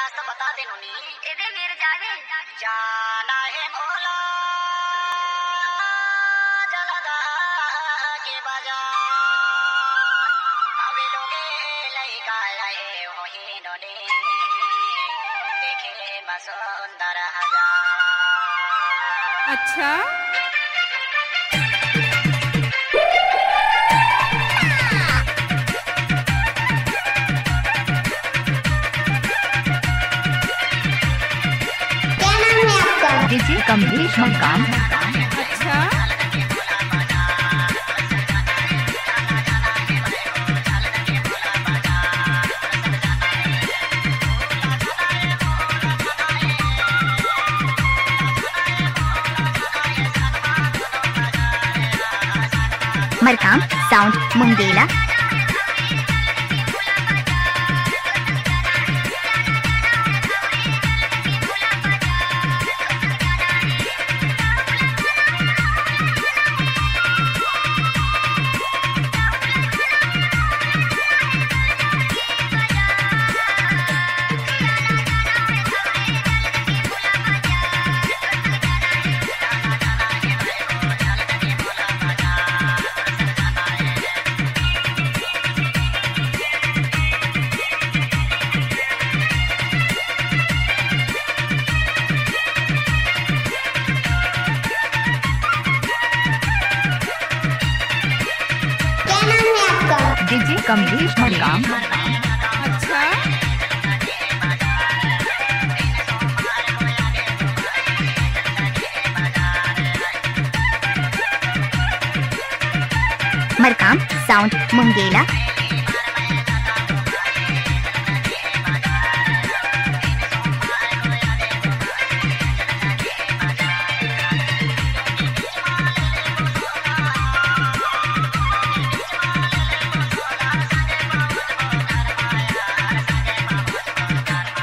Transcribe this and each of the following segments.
रास्ता बता दे नुनी एदे मेरे जावे जाना है मोला जलदा के बाजा अबे लोगे लइका आए हो ही नोने देखे मसुंदर हजार। अच्छा डीजे कमलेश मकान। अच्छा मरकाम साउंड मुंगेला। डीजे कमलेश मकान। अच्छा मरकाम साउंड मुंगेला।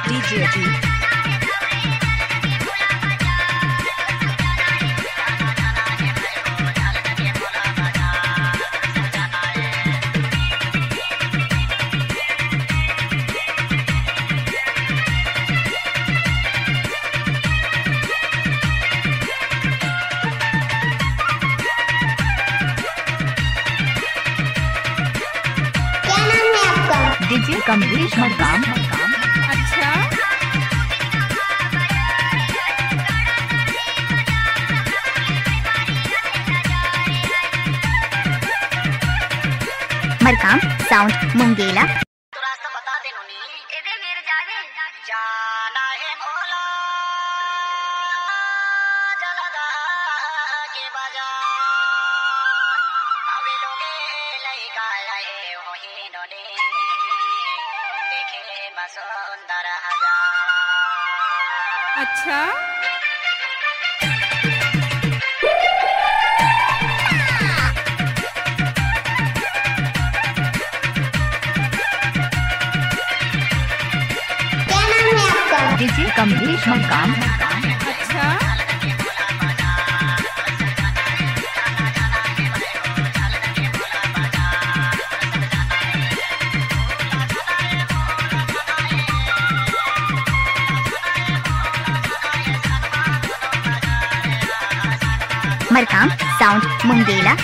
डीजे जी डीजे कमलेश मकान। अच्छा मरकाम साउंड मुंगेला। तो रास्ता बता दे नुनी एदे मेरे जावे जाना है मोला जलदा के बाजा अबे लोगे लइका आए हो ही नोने देखे मसुंदर हजार। अच्छा डीजे कमलेश मकान। अच्छा मरकाम साउंड मुंगेला।